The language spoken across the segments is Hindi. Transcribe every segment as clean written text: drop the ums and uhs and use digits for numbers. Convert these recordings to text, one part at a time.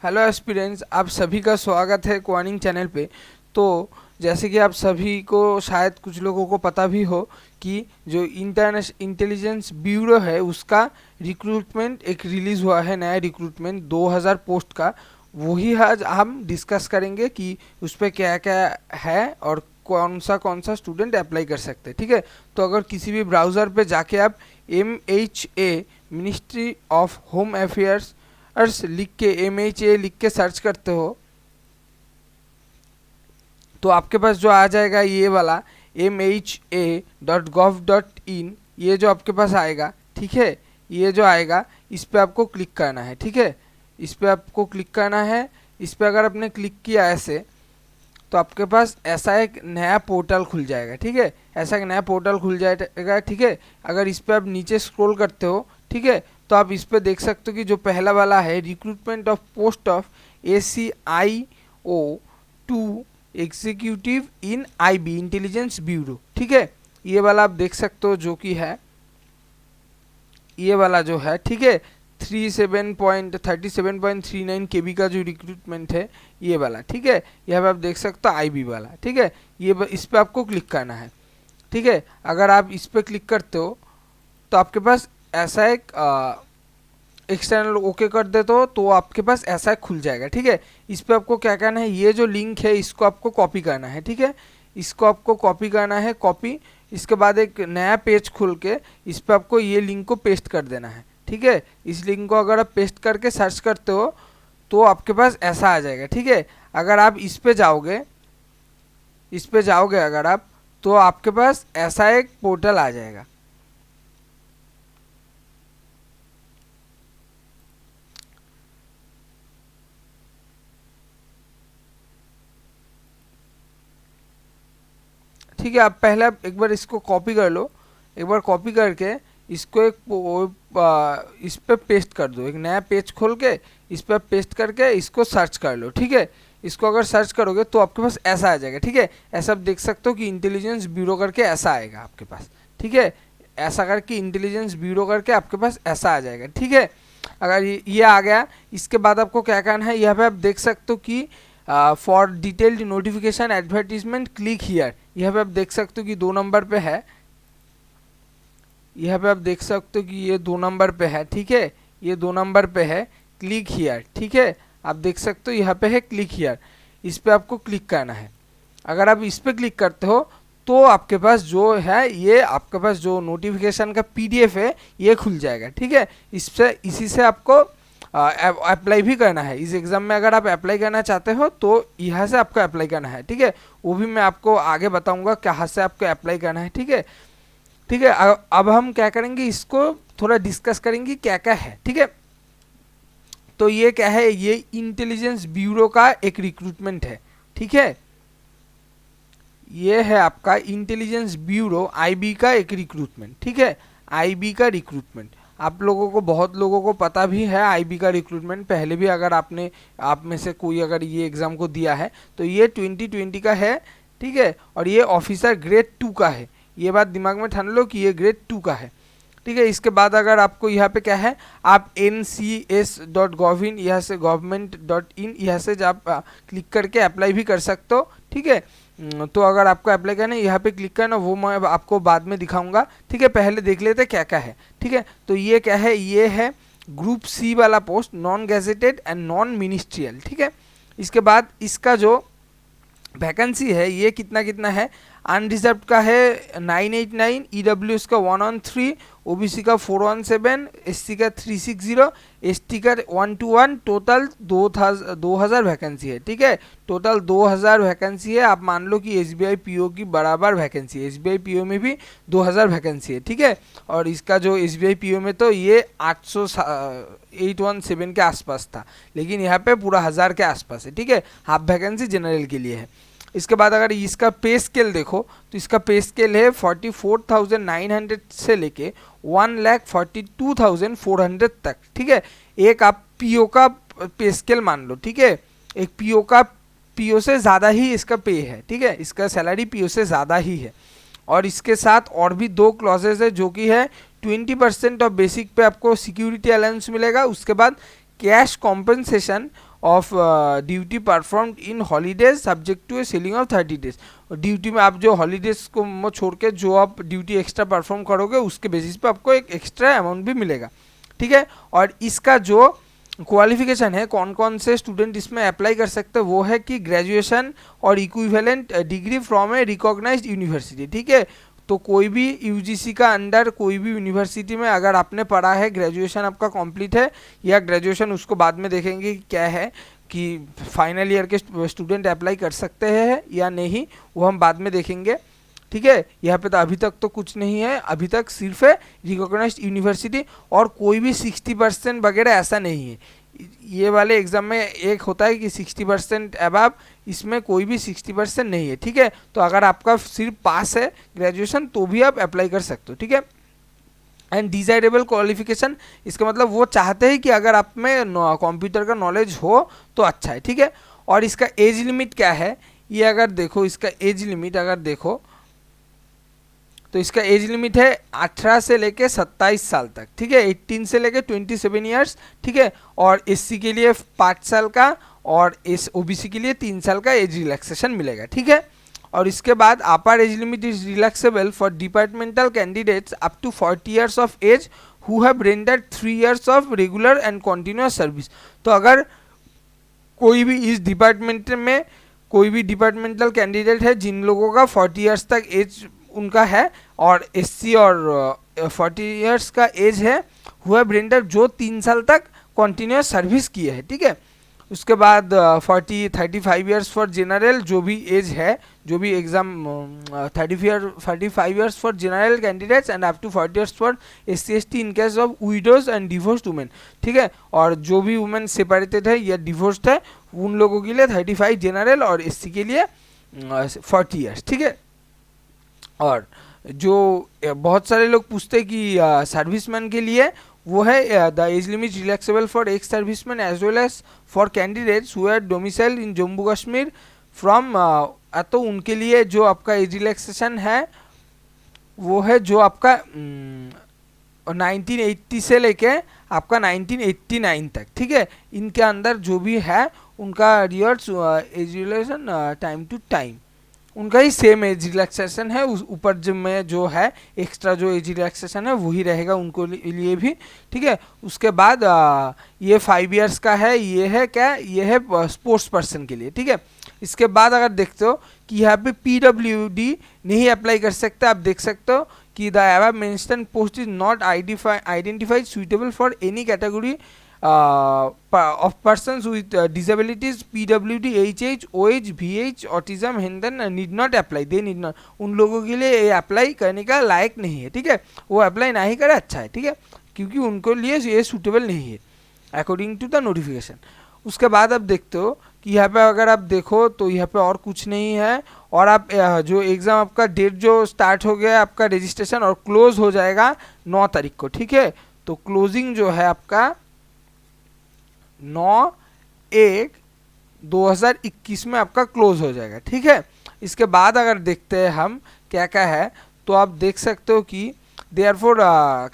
हेलो एस्पिरेंट्स, आप सभी का स्वागत है क्वानिंग चैनल पे। तो जैसे कि आप सभी को शायद कुछ लोगों को पता भी हो कि जो इंटरनेशनल इंटेलिजेंस ब्यूरो है उसका रिक्रूटमेंट एक रिलीज़ हुआ है, नया रिक्रूटमेंट 2000 पोस्ट का। वही आज हम डिस्कस करेंगे कि उस पर क्या क्या है और कौन सा स्टूडेंट अप्लाई कर सकते हैं। ठीक है, तो अगर किसी भी ब्राउज़र पे जाके आप MHA ministry of home affairs अर्स लिख के MHA लिख के सर्च करते हो तो आपके पास जो आ जाएगा ये वाला MHA.gov.in, ये जो आपके पास आएगा। ठीक है, ये जो आएगा इस पे आपको क्लिक करना है। ठीक है, इस पे आपको क्लिक करना है। इस पे अगर आपने क्लिक किया ऐसे तो आपके पास ऐसा एक नया पोर्टल खुल जाएगा। ठीक है, ऐसा एक नया पोर्टल खुल जाएगा। ठीक है, अगर इस पे आप नीचे स्क्रॉल करते हो, ठीक है, तो आप इस पे देख सकते हो कि जो पहला वाला है recruitment of post of ACIO to executive in IB intelligence bureau. ठीक है, ये वाला आप देख सकते हो जो कि है ये वाला जो है। ठीक है, 37.39 KB का जो रिक्रूटमेंट है ये वाला। ठीक है, यहाँ पे आप देख सकते हो IB वाला। ठीक है, इस पे आपको क्लिक करना है। ठीक है, अगर आप इस पे क्लिक करते हो तो आपके पास ऐसा एक एक्सटर्नल ओके कर देते हो तो आपके पास ऐसा खुल जाएगा। ठीक है, इस पे आपको क्या करना है, ये जो लिंक है इसको आपको कॉपी करना है। ठीक है, इसको आपको कॉपी करना है, कॉपी। इसके बाद एक नया पेज खुल के इस पे आपको ये लिंक को पेस्ट कर देना है। ठीक है, इस लिंक को अगर आप पेस्ट करके सर्च करते हो तो आपके पास ऐसा आ जाएगा। ठीक है, अगर आप इस पे जाओगे अगर आप, तो आपके पास ऐसा एक पोर्टल आ जाएगा। ठीक है, आप पहले एक बार इसको कॉपी कर लो। एक बार कॉपी करके इसको इस पे पेस्ट कर दो। एक नया पेज खोल के इस पे पेस्ट करके इसको सर्च कर लो। ठीक है, इसको अगर सर्च करोगे तो आपके पास ऐसा आ जाएगा। ठीक है, ऐसा आप देख सकते हो कि इंटेलिजेंस ब्यूरो करके ऐसा आएगा आपके पास। ठीक है, ऐसा करके इंटेलिजेंस ब्यूरो करके आपके पास ऐसा आ जाएगा। ठीक है, अगर ये आ गया, इसके बाद आपको क्या करना है, यहाँ पे आप देख सकते हो कि for detailed notification advertisement click here. यहाँ पे आप देख सकते हो कि 2 नंबर पे है। यहाँ पे आप देख सकते हो कि ये 2 नंबर पे है। ठीक है, ये 2 नंबर पे है, क्लिक हियर। ठीक है, आप देख सकते हो यहाँ पे है क्लिक हियर। इस पे आपको क्लिक करना है। अगर आप इस पे क्लिक करते हो तो आपके पास जो है ये आपके पास जो नोटिफिकेशन का PDF है ये खुल जाएगा। ठीक है, इसी से आपको अप्लाई भी करना है। इस एग्ज़ाम में अगर आप अप्लाई करना चाहते हो तो यहाँ से आपको अप्लाई करना है। ठीक है, वो भी मैं आपको आगे बताऊंगा कहाँ से आपको अप्लाई करना है। ठीक है, ठीक है, अब हम क्या करेंगे, इसको थोड़ा डिस्कस करेंगे क्या क्या है। ठीक है, तो ये क्या है, ये इंटेलिजेंस ब्यूरो का एक रिक्रूटमेंट है। ठीक है, ये है आपका इंटेलिजेंस ब्यूरो IB का एक रिक्रूटमेंट। ठीक है, IB का रिक्रूटमेंट आप लोगों को, बहुत लोगों को पता भी है IB का रिक्रूटमेंट। पहले भी अगर आप में से कोई अगर ये एग्ज़ाम को दिया है तो ये 2020 का है। ठीक है, और ये ऑफिसर ग्रेड 2 का है। ये बात दिमाग में ठान लो कि ये ग्रेड 2 का है। ठीक है, इसके बाद अगर आपको यहाँ पे क्या है, आप NCS.gov.in यहाँ से government.in यहाँ से आप क्लिक करके अप्लाई भी कर सकते हो। ठीक है, तो अगर आपको अप्लाई करना है यहाँ पे क्लिक करना, वो मैं आपको बाद में दिखाऊंगा। ठीक है, पहले देख लेते क्या क्या है। ठीक है, तो ये क्या है, ये है ग्रुप C वाला post, non gazetted and non ministerial. ठीक है, इसके बाद इसका जो वैकेंसी है ये कितना कितना है, अनरिजर्व का है 989, EWS का 113, OBC का 417, SC का 360, ST का 121। टोटल 2000 वैकेंसी है। ठीक है, टोटल 2000 वैकेंसी है। आप मान लो कि SBI PO की बराबर वैकेंसी है। SBI PO में भी 2000 वैकेंसी है। ठीक है, और इसका जो SBI PO में तो ये 817 के आसपास था, लेकिन यहाँ पे पूरा 1000 के आसपास है। ठीक है, हाफ वैकेंसी जनरल के लिए है। इसके बाद अगर इसका पे स्केल देखो तो इसका पे स्केल है 44,900 से लेके 1,42,400 तक। ठीक है, एक आप PO का पे स्केल मान लो। ठीक है, एक PO से ज़्यादा ही इसका पे है। ठीक है, इसका सैलरी PO से ज़्यादा ही है। और इसके साथ और भी 2 क्लॉजेज है जो कि है 20% ऑफ बेसिक पे आपको सिक्योरिटी अलाउंस मिलेगा। उसके बाद cash compensation of duty performed in holidays subject to a ceiling of 30 days. Duty में आप जो हॉलीडेज को छोड़ के जो आप ड्यूटी एक्स्ट्रा परफॉर्म करोगे उसके बेसिस पे आपको एक एक्स्ट्रा अमाउंट भी मिलेगा, ठीक है। और इसका जो क्वालिफिकेशन है, कौन कौन से स्टूडेंट इसमें अप्लाई कर सकते हैं, वो है कि ग्रेजुएशन और equivalent degree from a recognised university, ठीक है। तो कोई भी यूजीसी का अंडर कोई भी यूनिवर्सिटी में अगर आपने पढ़ा है, ग्रेजुएशन आपका कंप्लीट है, या ग्रेजुएशन उसको बाद में देखेंगे क्या है कि फाइनल ईयर के स्टूडेंट अप्लाई कर सकते हैं या नहीं, वो हम बाद में देखेंगे, ठीक है। यहाँ पे तो अभी तक तो कुछ नहीं है, अभी तक सिर्फ है रिकॉग्नाइज्ड यूनिवर्सिटी, और कोई भी 60% वगैरह ऐसा नहीं है। ये वाले एग्जाम में एक होता है कि 60% अबव, इसमें कोई भी 60% नहीं है, ठीक है। तो अगर आपका सिर्फ पास है ग्रेजुएशन तो भी आप अप्लाई कर सकते हो, ठीक है। एंड डिजायरेबल क्वालिफिकेशन, इसका मतलब वो चाहते हैं कि अगर आप में कंप्यूटर का नॉलेज हो तो अच्छा है, ठीक है। और इसका एज लिमिट क्या है, ये अगर देखो, इसका एज लिमिट अगर देखो तो इसका एज लिमिट है 18 से लेके 27 साल तक, ठीक है। 18 से लेके 27 ईयर्स, ठीक है। और एससी के लिए 5 साल का और ओबीसी के लिए 3 साल का एज रिलैक्सेशन मिलेगा, ठीक है। और इसके बाद upper age limit is relaxable for departmental candidates up to 40 years of age who have rendered 3 years of regular and continuous service. तो अगर कोई भी इस डिपार्टमेंट में कोई भी डिपार्टमेंटल कैंडिडेट है जिन लोगों का 40 ईयर्स तक एज उनका है और एससी और 40 ईयर्स का एज है, हुआ ब्रेंडर जो 3 साल तक कॉन्टिन्यूस सर्विस किए हैं, ठीक है। उसके बाद 35 ईयर्स फॉर जनरल, जो भी एज है, जो भी exam 35 years for general candidates and up to 40 years for SC ST in case of widows and divorced women, ठीक है। और जो भी वुमेन सेपरेटेड है या डिवोर्स्ड है उन लोगों के लिए 35 जनरल और एससी के लिए 40 ईयर्स, ठीक है। और जो बहुत सारे लोग पूछते हैं कि सर्विसमैन के लिए वो है the age limit relaxable for ex serviceman as well as for candidates who are domicile in Jammu Kashmir from, तो उनके लिए जो आपका एज रिलैक्सेशन है वो है जो आपका 1980 से लेके आपका 1989 तक, ठीक है। इनके अंदर जो भी है उनका रियर्स age relaxation time to time उनका ही सेम एज रिलैक्सेशन है, उस ऊपर जो में जो है एक्स्ट्रा जो एज रिलैक्सेशन है वही रहेगा उनको लिए भी, ठीक है। उसके बाद ये 5 ईयर्स का है, ये है क्या, ये है स्पोर्ट्स पर्सन के लिए, ठीक है। इसके बाद अगर देखते हो कि यहाँ पे पीडब्ल्यूडी नहीं अप्लाई कर सकते, आप देख सकते हो कि the above mentioned post is not identified suitable for any category of persons with disabilities, PWD, HH, OH, VH, autism, then need not apply, they need not, उन लोगों के लिए ये अप्लाई करने का लायक नहीं है, ठीक है। वो अप्लाई नहीं करे, अच्छा है, ठीक है, क्योंकि उनको लिए ये सूटेबल नहीं है अकॉर्डिंग टू द नोटिफिकेशन। उसके बाद आप देखते हो कि यहाँ पे अगर आप देखो तो यहाँ पे और कुछ नहीं है, और आप जो एग्ज़ाम आपका डेट जो स्टार्ट हो गया आपका रजिस्ट्रेशन और क्लोज हो जाएगा 9 तारीख को, ठीक है। तो क्लोजिंग जो है आपका 9/1/2021 में आपका क्लोज हो जाएगा, ठीक है। इसके बाद अगर देखते हैं हम क्या क्या है, तो आप देख सकते हो कि देयरफॉर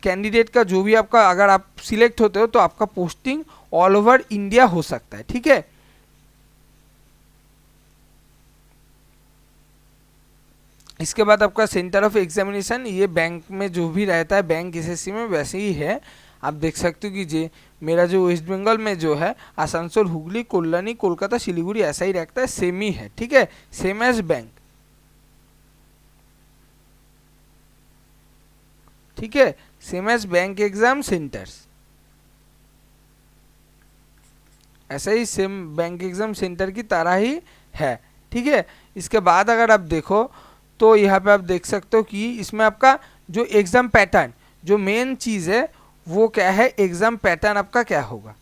कैंडिडेट का जो भी आपका अगर आप सिलेक्ट होते हो तो आपका पोस्टिंग ऑल ओवर इंडिया हो सकता है, ठीक है। इसके बाद आपका सेंटर ऑफ एग्जामिनेशन, ये बैंक में जो भी रहता है, बैंक एसएससी में वैसे ही है। आप देख सकते हो कि जे मेरा जो वेस्ट बंगाल में जो है आसनसोल, हुगली, कल्याणी, कोलकाता, सिलीगुड़ी ऐसा ही रहता है, सेम ही है, ठीक है, सेम एज बैंक, ठीक है, same as bank exam centres, ऐसा ही सेम बैंक एग्जाम सेंटर की तरह ही है, ठीक है। इसके बाद अगर आप देखो तो यहाँ पे आप देख सकते हो कि इसमें आपका जो एग्जाम पैटर्न, जो मेन चीज़ है वो क्या है, एग्जाम पैटर्न आपका क्या होगा,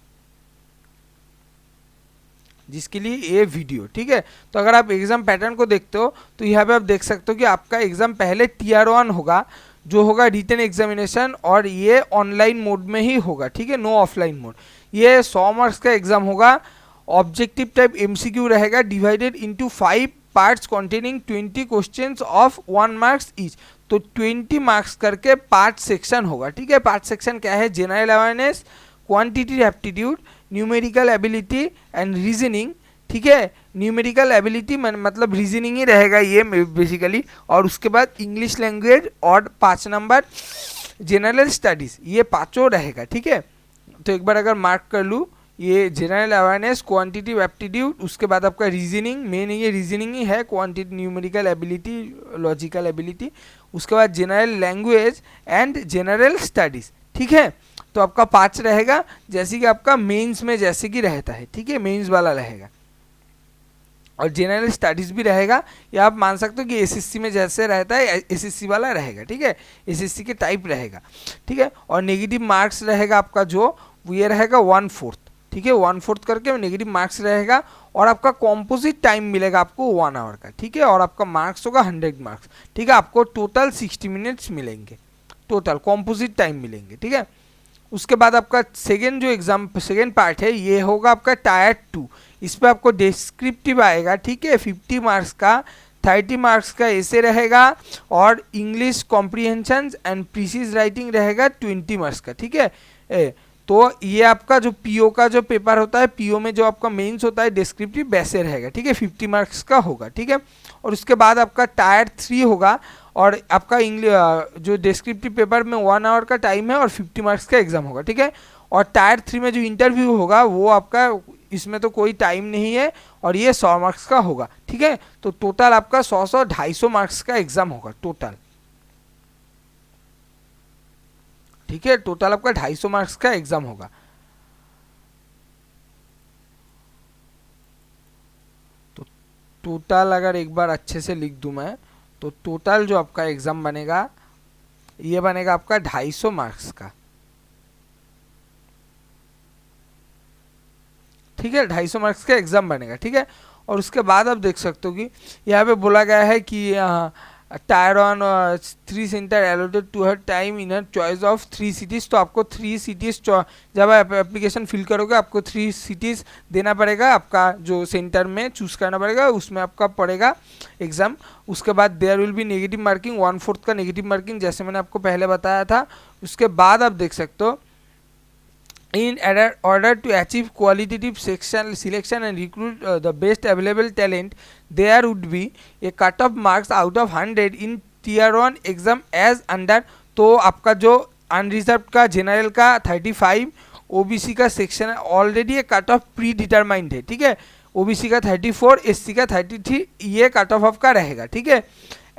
जिसके लिए ये वीडियो, ठीक है। तो अगर आप एग्जाम पैटर्न को देखते हो तो यहाँ पे आप देख सकते हो कि आपका एग्जाम पहले Tier 1 होगा, जो होगा रिटन एग्जामिनेशन, और ये ऑनलाइन मोड में ही होगा, ठीक है, नो ऑफलाइन मोड। ये 100 मार्क्स का एग्जाम होगा, ऑब्जेक्टिव टाइप MCQ रहेगा, divided into 5 parts containing 20 questions of 1 marks each. तो 20 मार्क्स करके पार्ट सेक्शन होगा, ठीक है। पार्ट सेक्शन क्या है, general awareness, quantity aptitude, numerical ability and reasoning, ठीक है। न्यूमेरिकल एबिलिटी मतलब रीजनिंग ही रहेगा ये बेसिकली, और उसके बाद इंग्लिश लैंग्वेज और 5 नंबर जनरल स्टडीज़, ये पाँचों रहेगा, ठीक है। तो एक बार अगर मार्क कर लूँ, ये जनरल अवेयरनेस, क्वांटिटिव एप्टीट्यूड, उसके बाद आपका रीजनिंग, मेन ये रीजनिंग ही है, quantity numerical ability, logical ability, उसके बाद general language and general studies, ठीक है। तो आपका 5 रहेगा, जैसे कि आपका मेंस में जैसे कि रहता है, ठीक है, मेंस वाला रहेगा। और जनरल स्टडीज़ भी रहेगा, या आप मान सकते हो कि एसएससी में जैसे रहता है एसएससी वाला रहेगा, ठीक है, एसएससी के टाइप रहेगा, ठीक है। और नेगेटिव मार्क्स रहेगा आपका जो ये रहेगा 1/4, ठीक है, 1/4 करके नेगेटिव मार्क्स रहेगा। और आपका कॉम्पोजिट टाइम मिलेगा आपको 1 आवर का, ठीक है। और आपका मार्क्स होगा 100 मार्क्स, ठीक है। आपको टोटल 60 मिनट्स मिलेंगे, टोटल कॉम्पोजिट टाइम मिलेंगे, ठीक है। उसके बाद आपका सेकेंड जो एग्जाम सेकेंड पार्ट है ये होगा आपका टायर 2। इस पर आपको डिस्क्रिप्टिव आएगा, ठीक है, 50 मार्क्स का, 30 मार्क्स का ऐसे रहेगा, और इंग्लिश कॉम्प्रीहेंशन एंड प्रीसीज राइटिंग रहेगा 20 मार्क्स का, ठीक है। तो ये आपका जो पीओ का जो पेपर होता है, पीओ में जो आपका मेंस होता है डिस्क्रिप्टिव वैसे रहेगा, ठीक है, 50 मार्क्स का होगा, ठीक है। और उसके बाद आपका टायर 3 होगा, और आपका इंग्लिश जो डिस्क्रिप्टिव पेपर में 1 आवर का टाइम है और 50 मार्क्स का एग्जाम होगा, ठीक है। और टायर 3 में जो इंटरव्यू होगा वो आपका, इसमें तो कोई टाइम नहीं है, और ये 100 मार्क्स का होगा, ठीक है। तो टोटल आपका 100-250 मार्क्स का एग्जाम होगा टोटल, ठीक है। टोटल आपका 250 मार्क्स का एग्जाम होगा। तो टोटल अगर एक बार अच्छे से लिख दूं मैं, तो टोटल जो आपका एग्जाम बनेगा ये बनेगा आपका 250 मार्क्स का, ठीक है, 250 मार्क्स का एग्जाम बनेगा, ठीक है। और उसके बाद आप देख सकते हो कि यहाँ पे बोला गया है कि टायर 1 3 सेंटर एलोटेड टू हर time in choice of 3 cities. तो आपको 3 सिटीज़ जब आप एप्लीकेशन फिल करोगे आपको 3 सिटीज़ देना पड़ेगा, आपका जो सेंटर में चूज़ करना पड़ेगा, उसमें आपका पड़ेगा एग्ज़ाम। उसके बाद there will be negative marking, 1/4 का नेगेटिव मार्किंग, जैसे मैंने आपको पहले बताया था। उसके बाद आप देख सकते हो in order to achieve qualitative selection and recruit the best available talent, there would be a cut of marks out of 100 in tier 1 exam as under। तो आपका जो अनरिजर्व का जनरल का 35, ओबीसी का सेक्शन ऑलरेडी एक कट ऑफ प्री डिटरमाइंड है, ठीक है। ओबीसी का 34, एससी का 33, ये कट ऑफ आपका रहेगा, ठीक है।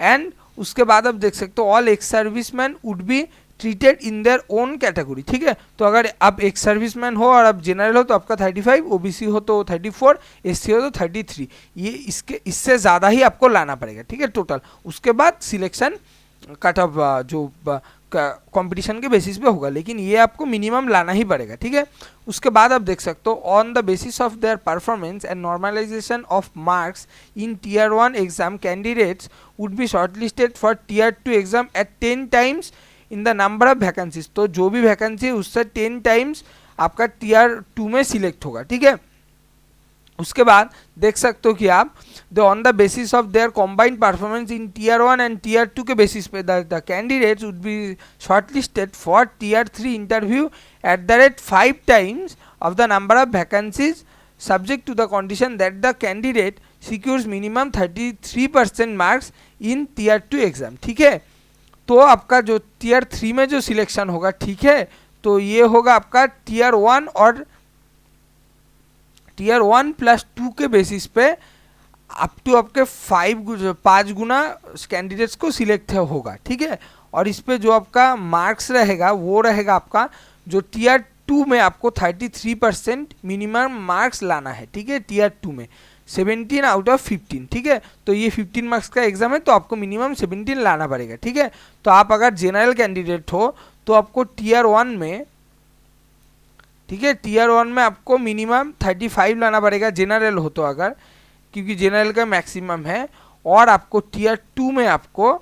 एंड उसके बाद आप देख सकते हो all ex serviceman would be treated in their own category, ठीक है। तो अगर आप एक सर्विसमैन हो और आप जनरल हो तो आपका 35, ओबीसी हो तो 34, एससी हो तो 33, ये इससे ज़्यादा ही आपको लाना पड़ेगा, ठीक है, टोटल। उसके बाद सिलेक्शन कट ऑफ जो कंपटीशन के बेसिस पे होगा, लेकिन ये आपको मिनिमम लाना ही पड़ेगा, ठीक है। उसके बाद आप देख सकते हो on the basis of their performance and normalisation of marks in tier 1 exam candidates would be shortlisted for tier 2 exam at 10 times in the number of vacancies. तो जो भी वैकेंसी है उससे 10 टाइम्स आपका टीयर 2 में सिलेक्ट होगा, ठीक है। उसके बाद देख सकते हो कि आप the on the basis of their combined performance in tier 1 and tier 2 के बेसिस पे the candidates would be shortlisted for tier 3 interview at the rate 5 times of the number of vacancies subject to the condition that the candidate secures minimum 33% marks in tier 2 exam, ठीक है। तो आपका जो टीयर 3 में जो सिलेक्शन होगा, ठीक है, तो ये होगा आपका टीयर 1 और टीयर 1 + 2 के बेसिस पे अप टू आपके 5 गुना कैंडिडेट्स को सिलेक्ट होगा, ठीक है। और इस पे जो आपका मार्क्स रहेगा वो रहेगा आपका जो टीयर 2 में आपको 33% मिनिमम मार्क्स लाना है, ठीक है, टीयर 2 में 17 आउट ऑफ 15, ठीक है। तो ये 15 मार्क्स का एग्जाम है, तो आपको मिनिमम 17 लाना पड़ेगा, ठीक है। तो आप अगर जनरल कैंडिडेट हो तो आपको टीयर 1 में, ठीक है, टीयर 1 में आपको मिनिमम 35 लाना पड़ेगा जनरल हो तो, अगर क्योंकि जनरल का मैक्सिमम है। और आपको टीयर 2 में आपको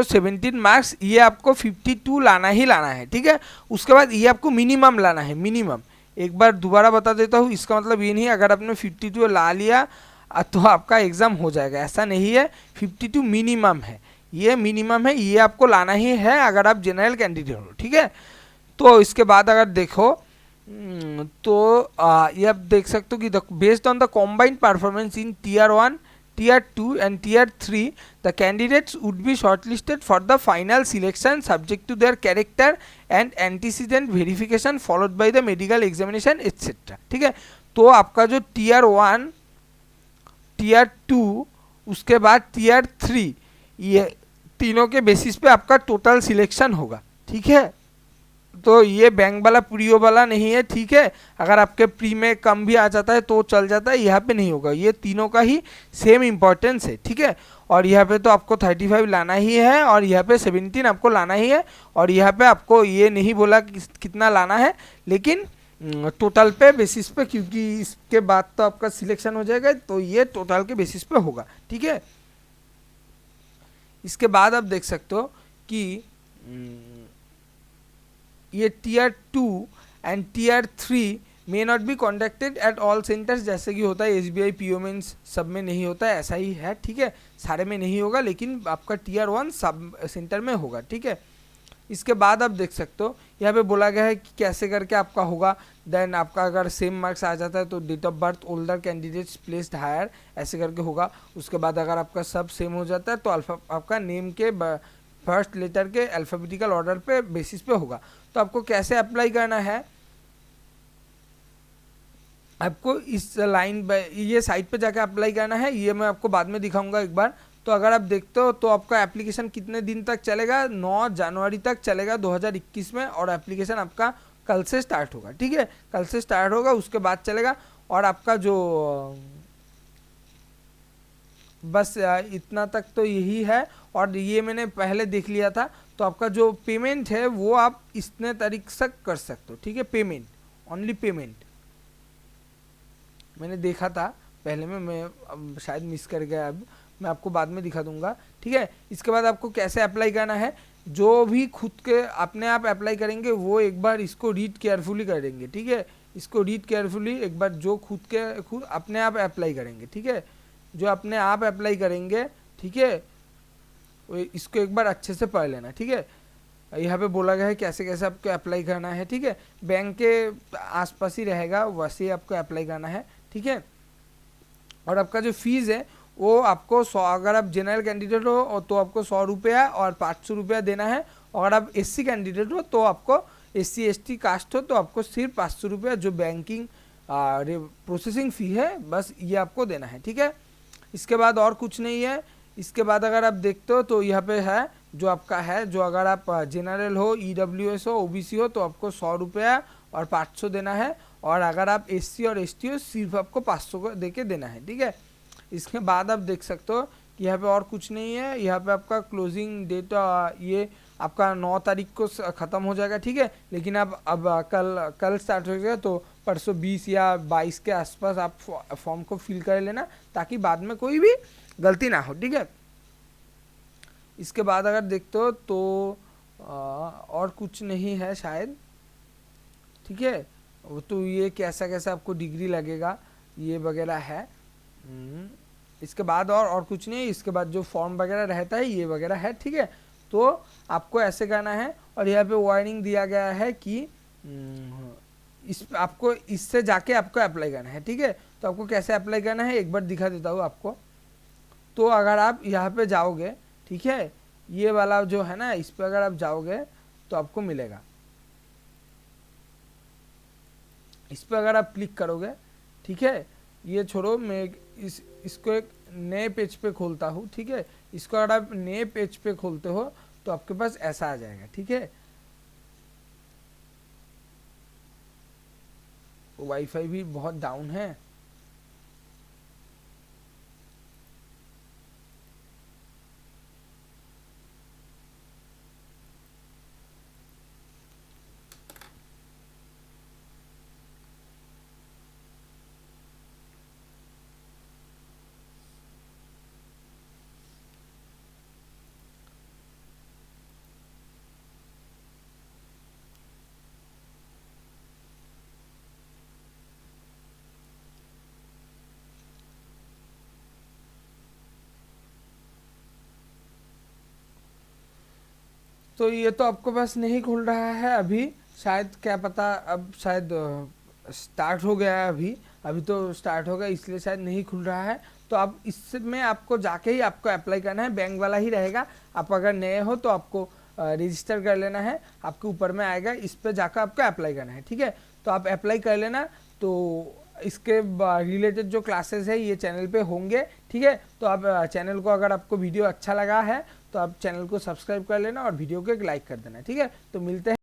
17 मार्क्स, ये आपको 52 लाना ही लाना है, ठीक है। उसके बाद ये आपको मिनिमम लाना है, मिनिमम। एक बार दोबारा बता देता हूँ, इसका मतलब ये नहीं अगर आपने 52 ला लिया तो आपका एग्जाम हो जाएगा, ऐसा नहीं है। 52 मिनिमम है, ये मिनिमम है, ये आपको लाना ही है अगर आप जनरल कैंडिडेट हो, ठीक है। तो इसके बाद अगर देखो तो ये आप देख सकते हो कि based on the combined performance in tier 1, tier 2 and tier 3 the candidates would be shortlisted for the final selection subject to their character and antecedent verification followed by the medical examination etcetera. ठीक है, तो आपका जो टीयर 1, टीयर 2, उसके बाद टीयर 3, ये तीनों के बेसिस पे आपका टोटल सिलेक्शन होगा। ठीक है, तो ये बैंक वाला प्रियो वाला नहीं है। ठीक है, अगर आपके प्री में कम भी आ जाता है तो चल जाता है, यहाँ पे नहीं होगा। ये तीनों का ही सेम इम्पोर्टेंस है। ठीक है, और यहाँ पे तो आपको 35 लाना ही है और यहाँ पे 17 आपको लाना ही है। और यहाँ पे आपको ये नहीं बोला कि कितना लाना है, लेकिन टोटल पे बेसिस पे, क्योंकि इसके बाद तो आपका सिलेक्शन हो जाएगा, तो ये टोटल के बेसिस पे होगा। ठीक है, इसके बाद आप देख सकते हो कि ये tier 2 and tier 3 may not be conducted at all centres, जैसे कि होता है एसबीआई पीओ मेंस सब में नहीं होता है, ऐसा ही है। ठीक है, सारे में नहीं होगा, लेकिन आपका टीयर 1 सब सेंटर में होगा। ठीक है, इसके बाद आप देख सकते हो यहाँ पे बोला गया है कि कैसे करके आपका होगा। देन आपका अगर सेम मार्क्स आ जाता है तो date of birth older candidates placed higher, ऐसे करके होगा। उसके बाद अगर आपका सब सेम हो जाता है तो अल्फा आपका नेम के फर्स्ट लेटर के अल्फ़ाबेटिकल ऑर्डर पे बेसिस पे होगा। तो आपको कैसे अप्लाई करना है, आपको इस लाइन ये साइट पे जाके अप्लाई करना है, ये मैं आपको बाद में दिखाऊंगा एक बार। तो अगर आप देखते हो तो आपका एप्लीकेशन कितने दिन तक चलेगा, 9 जनवरी तक चलेगा 2021 में, और एप्लीकेशन आपका कल से स्टार्ट होगा। ठीक है, कल से स्टार्ट होगा, उसके बाद चलेगा। और आपका जो बस इतना तक तो यही है, और ये मैंने पहले देख लिया था। तो आपका जो पेमेंट है वो आप इतने तारीख तक कर सकते हो। ठीक है, पेमेंट, ओनली पेमेंट मैंने देखा था पहले में, मैं अब शायद मिस कर गया, अब मैं आपको बाद में दिखा दूंगा। ठीक है, इसके बाद आपको कैसे अप्लाई करना है, जो भी खुद के अपने आप अप्लाई करेंगे वो एक बार इसको रीड केयरफुली करेंगे। ठीक है, इसको रीड केयरफुली एक बार, जो खुद अपने आप अप्लाई करेंगे। ठीक है, जो अपने आप अप्लाई करेंगे, ठीक है, इसको एक बार अच्छे से पढ़ लेना। ठीक है, यहाँ पे बोला गया है कैसे कैसे आपको अप्लाई करना है। ठीक है, बैंक के आसपास ही रहेगा, वैसे ही आपको अप्लाई करना है। ठीक है, और आपका जो फीस है वो आपको 100, अगर आप जनरल कैंडिडेट हो तो आपको 100 रुपया और 500 रुपया देना है। अगर आप एससी कैंडिडेट हो तो आपको, एससी एसटी कास्ट हो तो आपको सिर्फ 500 रुपया जो बैंकिंग प्रोसेसिंग फ़ी है, बस ये आपको देना है। ठीक है, इसके बाद और कुछ नहीं है। इसके बाद अगर आप देखते हो तो यहाँ पे है जो आपका है, जो अगर आप जनरल हो, ईडब्ल्यूएस हो, ओबीसी हो तो आपको 100 रुपया और 500 देना है। और अगर आप एससी और एसटी हो सिर्फ आपको 500 को दे के देना है। ठीक है, इसके बाद आप देख सकते हो कि यहाँ पे और कुछ नहीं है। यहाँ पे आपका क्लोजिंग डेट ये आपका 9 तारीख को ख़त्म हो जाएगा। ठीक है, लेकिन अब कल स्टार्ट हो जाएगा, तो परसों 20 या 22 के आसपास आप फॉर्म को फिल कर लेना, ताकि बाद में कोई भी गलती ना हो। ठीक है, इसके बाद अगर देखते हो तो और कुछ नहीं है शायद। ठीक है, तो ये कैसा कैसा आपको डिग्री लगेगा ये वगैरह है। इसके बाद और कुछ नहीं। इसके बाद जो फॉर्म वगैरह रहता है ये वगैरह है। ठीक है, तो आपको ऐसे करना है। और यहाँ पे वार्निंग दिया गया है कि इस आपको इससे जाके आपको अप्लाई करना है। ठीक है, तो आपको कैसे अप्लाई करना है एक बार दिखा देता हूँ आपको। तो अगर आप यहाँ पे जाओगे, ठीक है, ये वाला जो है ना, इस पर अगर आप जाओगे तो आपको मिलेगा। इस पर अगर आप क्लिक करोगे, ठीक है, ये छोड़ो, मैं इसको एक नए पेज पे खोलता हूँ। ठीक है, इसको अगर आप नए पेज पे खोलते हो तो आपके पास ऐसा आ जाएगा। ठीक है, वाईफाई भी बहुत डाउन है। तो ये तो आपको पास नहीं खुल रहा है अभी। शायद क्या पता, अब शायद स्टार्ट हो गया है, अभी अभी तो स्टार्ट होगा इसलिए शायद नहीं खुल रहा है। तो अब इसमें आपको जाके ही आपको अप्लाई करना है, बैंक वाला ही रहेगा। आप अगर नए हो तो आपको रजिस्टर कर लेना है, आपके ऊपर में आएगा, इस पर जाकर आपको अप्लाई करना है, ठीक है। तो आप अप्लाई कर लेना। तो इसके रिलेटेड जो क्लासेस है ये चैनल पे होंगे, ठीक है। तो आप चैनल को, अगर आपको वीडियो अच्छा लगा है तो आप चैनल को सब्सक्राइब कर लेना और वीडियो को एक लाइक कर देना, ठीक है। तो मिलते हैं।